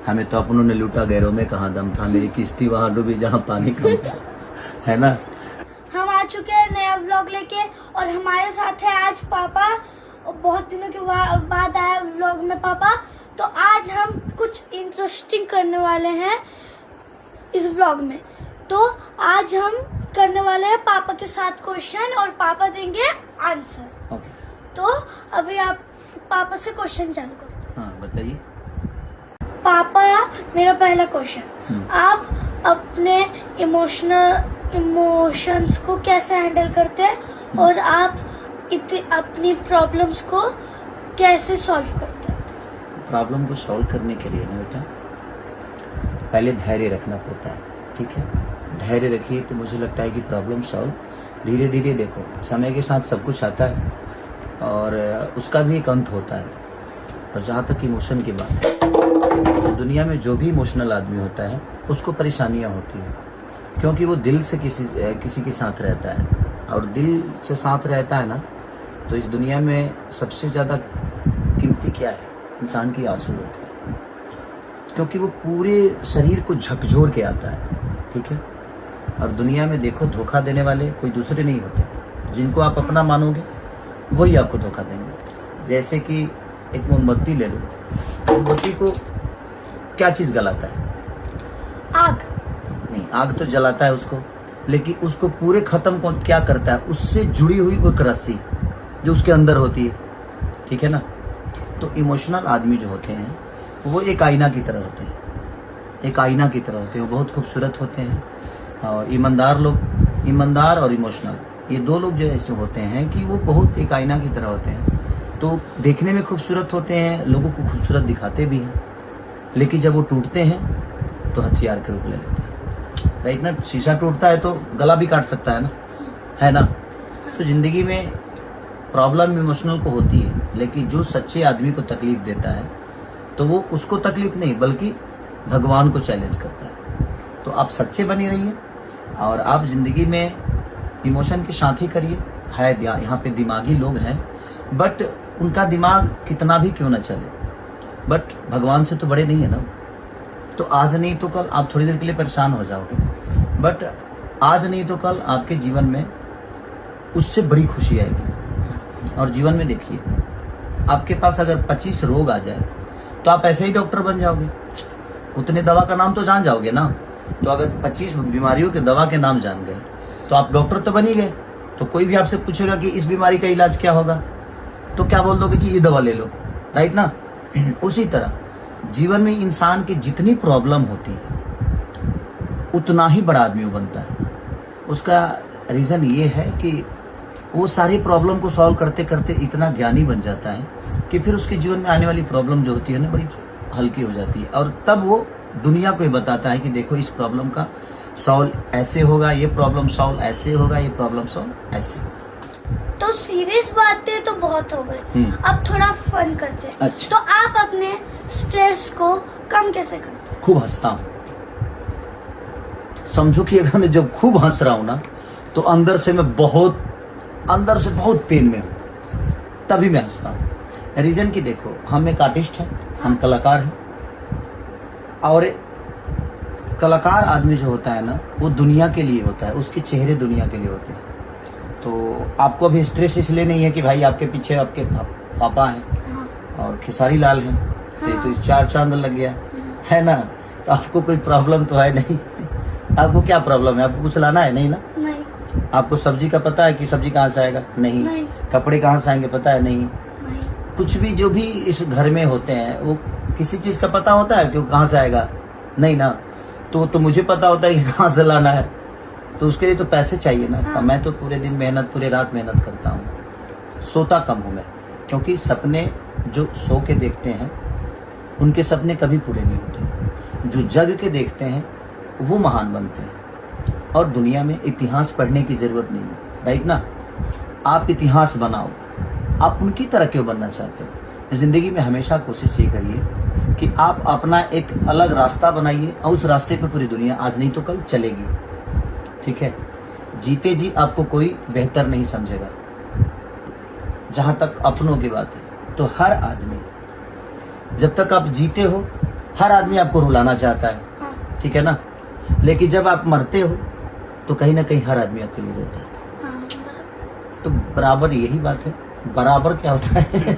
हमें तो अपनों ने लूटा गैरों में कहाँ दम था, मेरी किश्ती वहां डूबी जहाँ पानी कम था, है ना। हम आ चुके हैं नया व्लॉग लेके और हमारे साथ है आज पापा। बहुत दिनों के बाद आया व्लॉग में पापा। तो आज हम कुछ इंटरेस्टिंग करने वाले हैं इस व्लॉग में। तो आज हम करने वाले हैं पापा के साथ क्वेश्चन और पापा देंगे आंसर। तो अभी आप पापा से क्वेश्चन चालू करो। हाँ बताइए। पापा मेरा पहला क्वेश्चन, आप अपने इमोशंस को कैसे हैंडल करते हैं और आप अपनी प्रॉब्लम्स को कैसे सॉल्व करते हैं? प्रॉब्लम को सॉल्व करने के लिए ना बेटा पहले धैर्य रखना पड़ता है, ठीक है। धैर्य रखिए तो मुझे लगता है कि प्रॉब्लम सॉल्व धीरे धीरे, देखो समय के साथ सब कुछ आता है और उसका भी एक अंत होता है। और जहाँ तक इमोशन की बात है, तो दुनिया में जो भी इमोशनल आदमी होता है उसको परेशानियाँ होती हैं, क्योंकि वो दिल से किसी के साथ रहता है। और दिल से साथ रहता है ना, तो इस दुनिया में सबसे ज़्यादा कीमती क्या है? इंसान की आंसू होते हैं, क्योंकि वो पूरे शरीर को झकझोर के आता है, ठीक है। और दुनिया में देखो धोखा देने वाले कोई दूसरे नहीं होते, जिनको आप अपना मानोगे वही आपको धोखा देंगे। जैसे कि एक मोमबत्ती ले लो, मोमबत्ती को क्या चीज़ गलाता है? आग। नहीं, आग तो जलाता है उसको, लेकिन उसको पूरे खत्म कौन क्या करता है? उससे जुड़ी हुई एक रस्सी जो उसके अंदर होती है, ठीक है ना। तो इमोशनल आदमी जो होते हैं वो एक आईना की तरह होते हैं, एक आईना की तरह होते हैं। वो बहुत खूबसूरत होते हैं। और ईमानदार और इमोशनल, ये दो लोग जो ऐसे होते हैं कि वो बहुत एक आईना की तरह होते हैं। तो देखने में खूबसूरत होते हैं, लोगों को खूबसूरत दिखाते भी हैं, लेकिन जब वो टूटते हैं तो हथियार के रूप ले लेते हैं, राइट ना। शीशा टूटता है तो गला भी काट सकता है ना, है ना। तो जिंदगी में प्रॉब्लम इमोशनल को होती है, लेकिन जो सच्चे आदमी को तकलीफ देता है तो वो उसको तकलीफ नहीं बल्कि भगवान को चैलेंज करता है। तो आप सच्चे बने रहिए और आप जिंदगी में इमोशन के साथ ही करिए। है यहाँ पे दिमागी लोग हैं, बट उनका दिमाग कितना भी क्यों ना चले, बट भगवान से तो बड़े नहीं है ना। तो आज नहीं तो कल आप थोड़ी देर के लिए परेशान हो जाओगे, बट आज नहीं तो कल आपके जीवन में उससे बड़ी खुशी आएगी। और जीवन में देखिए, आपके पास अगर 25 रोग आ जाए तो आप ऐसे ही डॉक्टर बन जाओगे, उतने दवा का नाम तो जान जाओगे ना। तो अगर 25 बीमारियों के दवा के नाम जान गए तो आप डॉक्टर तो बन ही गए। तो कोई भी आपसे पूछेगा कि इस बीमारी का इलाज क्या होगा, तो क्या बोल दोगे कि ये दवा ले लो, राइट ना। उसी तरह जीवन में इंसान की जितनी प्रॉब्लम होती है उतना ही बड़ा आदमी वो बनता है। उसका रीज़न ये है कि वो सारी प्रॉब्लम को सॉल्व करते करते इतना ज्ञानी बन जाता है कि फिर उसके जीवन में आने वाली प्रॉब्लम जो होती है ना बड़ी हल्की हो जाती है। और तब वो दुनिया को ही बताता है कि देखो इस प्रॉब्लम का सॉल्व ऐसे होगा, ये प्रॉब्लम सॉल्व ऐसे होगा, ये प्रॉब्लम सॉल्व ऐसे होगा। तो सीरियस बातें तो बहुत हो गई, अब थोड़ा फन करते हैं। अच्छा। तो आप अपने स्ट्रेस को कम कैसे करते हैं? खूब हंसता हूँ। समझो कि अगर मैं जब खूब हंस रहा हूँ ना, तो अंदर से बहुत पेन में हूँ, तभी मैं हंसता हूँ। रीजन की देखो, हम एक आर्टिस्ट हैं, हम कलाकार हैं। और कलाकार आदमी जो होता है ना, वो दुनिया के लिए होता है, उसके चेहरे दुनिया के लिए होते हैं। तो आपको अभी स्ट्रेस इसलिए नहीं है कि भाई आपके पीछे आपके पापा हैं और खेसारी लाल हैं, तो 4 चांद लग गया, है ना। तो आपको कोई प्रॉब्लम तो है नहीं। आपको क्या प्रॉब्लम है? आपको कुछ लाना है? नहीं ना। नहीं। आपको सब्जी का पता है कि सब्जी कहाँ से आएगा? नहीं। कपड़े कहाँ से आएंगे पता है? नहीं। कुछ भी जो भी इस घर में होते हैं वो किसी चीज का पता होता है कि कहाँ से आएगा? नहीं ना। तो मुझे पता होता है कि कहाँ से लाना है, तो उसके लिए तो पैसे चाहिए ना। हाँ। मैं तो पूरे दिन पूरे रात मेहनत करता हूँ, सोता कम हूँ मैं, क्योंकि सपने जो सो के देखते हैं उनके सपने कभी पूरे नहीं होते। जो जग के देखते हैं वो महान बनते हैं। और दुनिया में इतिहास पढ़ने की जरूरत नहीं है, राइट ना। आप इतिहास बनाओ, आप उनकी तरह क्यों बनना चाहते हो? जिंदगी में हमेशा कोशिश ये करिए कि आप अपना एक अलग रास्ता बनाइए और उस रास्ते पे पूरी दुनिया आज नहीं तो कल चलेगी, ठीक है। जीते जी आपको कोई बेहतर नहीं समझेगा। जहां तक अपनों की बात है, तो हर आदमी जब तक आप जीते हो हर आदमी आपको रुलाना चाहता है, हाँ ठीक है ना। लेकिन जब आप मरते हो तो कहीं ना कहीं हर आदमी आपके लिए रोता है। हाँ तो बराबर यही बात है। बराबर क्या होता है?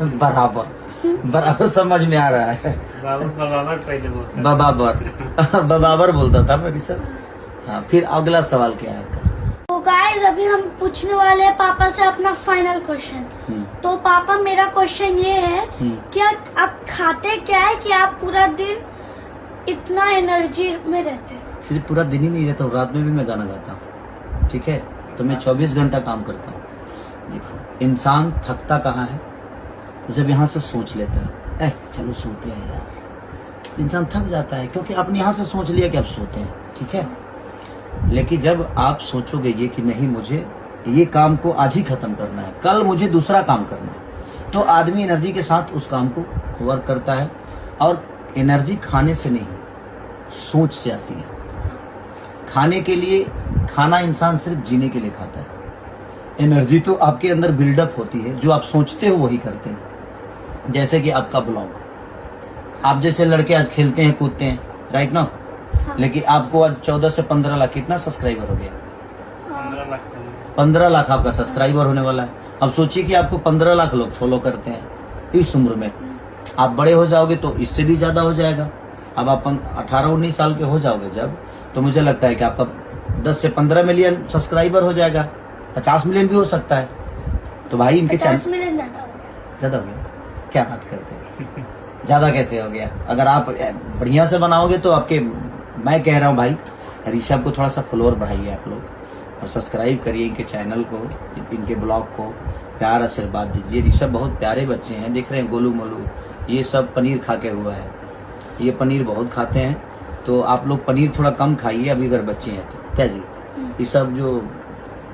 बराबर समझ में आ रहा है। बराबर पहले बोलता है। बराबर बोलता था मेरी सर। हाँ, फिर अगला सवाल क्या है आपका? तो गाइस अभी हम पूछने वाले हैं पापा से अपना फाइनल क्वेश्चन। तो पापा मेरा क्वेश्चन ये है कि आप खाते क्या है कि आप पूरा दिन इतना एनर्जी में रहते हैं? सिर्फ पूरा दिन ही नहीं रहता हूँ, रात में भी मैं गाना गाता हूँ, ठीक है। तो मैं 24 घंटा काम करता हूँ। देखो, इंसान थकता कहाँ है? जब यहाँ से सोच लेता है चलो सोते हैं यार, तो इंसान थक जाता है, क्योंकि आपने यहाँ से सोच लिया कि आप सोते हैं, ठीक है। लेकिन जब आप सोचोगे ये कि नहीं, मुझे ये काम को आज ही खत्म करना है, कल मुझे दूसरा काम करना है, तो आदमी एनर्जी के साथ उस काम को वर्क करता है। और एनर्जी खाने से नहीं, सोच से आती है। खाने के लिए, खाना इंसान सिर्फ जीने के लिए खाता है। एनर्जी तो आपके अंदर बिल्डअप होती है, जो आप सोचते हो वही करते हैं। जैसे कि आपका ब्लॉग, आप जैसे लड़के आज खेलते हैं, कूदते हैं, राइट ना। हाँ। लेकिन आपको आज 14 से 15 लाख कितना सब्सक्राइबर हो गया? 15 लाख 15 लाख आपका सब्सक्राइबर होने वाला है। अब सोचिए कि आपको 15 लाख लोग फॉलो करते हैं इस उम्र में। आप बड़े हो जाओगे तो इससे भी ज्यादा हो जाएगा। अब आप 18-19 साल के हो जाओगे जब, तो मुझे लगता है कि आपका 10 से 15 मिलियन सब्सक्राइबर हो जाएगा, 50 मिलियन भी हो सकता है। तो भाई इनके 50 मिलियन ज्यादा हो गया। ज्यादा हो गया? क्या बात करते हैं, ज्यादा कैसे हो गया? अगर आप बढ़िया से बनाओगे तो आपके, मैं कह रहा हूँ भाई, ऋषभ को थोड़ा सा फॉलोअर बढ़ाइए आप लोग, और सब्सक्राइब करिए इनके चैनल को, इनके ब्लॉग को, प्यार आशीर्वाद दीजिए। ऋषभ बहुत प्यारे बच्चे हैं, देख रहे हैं, गोलू मोलू ये सब पनीर खा के हुआ है, ये पनीर बहुत खाते हैं। तो आप लोग पनीर थोड़ा कम खाइए अभी अगर बच्चे हैं तो, क्या जी। ये सब जो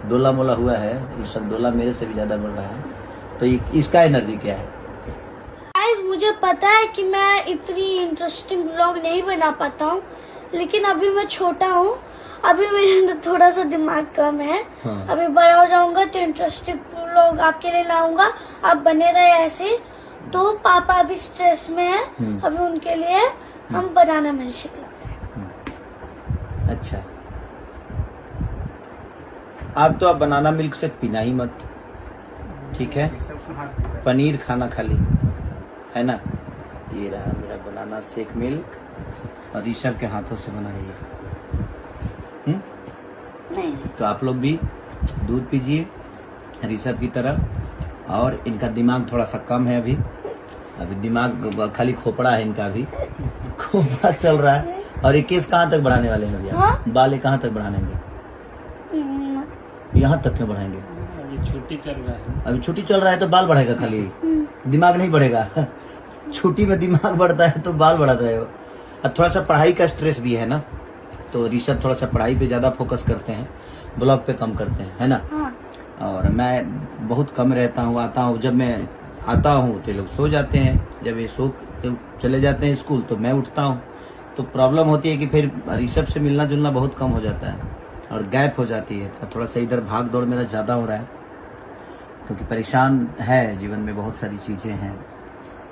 डोला मोला हुआ है, ये सब डोला मेरे से भी ज्यादा बढ़ रहा है। तो ये इसका एनर्जी क्या है? गाइस मुझे पता है कि मैं इतनी इंटरेस्टिंग व्लॉग नहीं बना पाता हूँ, लेकिन अभी मैं छोटा हूँ, अभी मेरे अंदर थोड़ा सा दिमाग कम है। हाँ। अभी बड़ा हो जाऊंगा तो इंटरेस्टिंग व्लॉग आपके लिए लाऊंगा, आप बने रहे ऐसे। तो पापा अभी स्ट्रेस में है, अभी उनके लिए हम बनाना मिल्क शेक लाते हैं। अच्छा, अब तो आप बनाना मिल्क शेक पीना ही मत, ठीक है। पनीर खाना खाली, है ना। ये रहा मेरा बनाना शेक मिल्क, और ऋषभ के हाथों से बना रही है। नहीं तो आप लोग भी दूध पीजिए ऋषभ की तरह। और इनका दिमाग थोड़ा सा कम है अभी दिमाग खाली खोपड़ा है इनका, अभी खोपड़ा चल रहा है। और ये केस कहाँ तक बढ़ाने वाले हैं अभी? हाँ? बाल कहाँ तक बढ़ाएंगे? यहाँ तक क्यों बढ़ाएंगे? अभी छुट्टी चल रहा है। अभी छुट्टी चल रहा है तो बाल बढ़ेगा खाली, दिमाग नहीं बढ़ेगा। छुट्टी में दिमाग बढ़ता है तो बाल बढ़ाता है। अब थोड़ा सा पढ़ाई का स्ट्रेस भी है ना, तो ऋषभ थोड़ा सा पढ़ाई पे ज़्यादा फोकस करते हैं, ब्लॉग पे कम करते हैं, है ना। हाँ। और मैं बहुत कम रहता हूँ, आता हूँ, जब मैं आता हूँ तो लोग सो जाते हैं, जब ये सो चले जाते हैं स्कूल तो मैं उठता हूँ। तो प्रॉब्लम होती है कि फिर ऋषभ से मिलना जुलना बहुत कम हो जाता है और गैप हो जाती है। तो थोड़ा सा इधर भाग दौड़ मेरा ज़्यादा हो रहा है, क्योंकि परेशान है, जीवन में बहुत सारी चीज़ें हैं।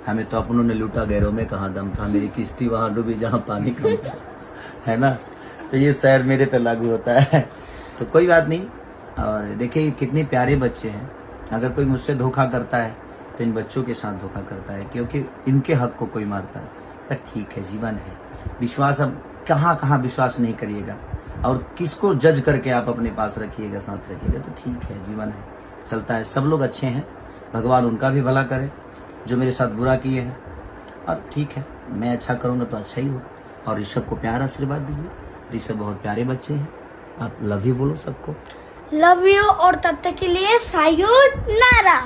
हमें तो अपनों ने लूटा, गैरों में कहाँ दम था, मेरी किश्ती वहाँ डूबी जहाँ पानी कम था, है ना। तो ये शहर मेरे पे लागू होता है। तो कोई बात नहीं। और देखिए कितने प्यारे बच्चे हैं। अगर कोई मुझसे धोखा करता है तो इन बच्चों के साथ धोखा करता है, क्योंकि इनके हक को कोई मारता है। पर ठीक है, जीवन है। विश्वास अब कहाँ कहाँ विश्वास नहीं करिएगा, और किसको जज करके आप अपने पास रखिएगा, साथ रखिएगा, तो ठीक है, जीवन है, चलता है। सब लोग अच्छे हैं, भगवान उनका भी भला करे जो मेरे साथ बुरा किए हैं। और ठीक है, मैं अच्छा करूँगा तो अच्छा ही हो। और ऋषभ को प्यार आशीर्वाद दीजिए। ऋषभ बहुत प्यारे बच्चे हैं। आप लव यू बोलो सबको। लव यू, और तब तक के लिए सायोनारा।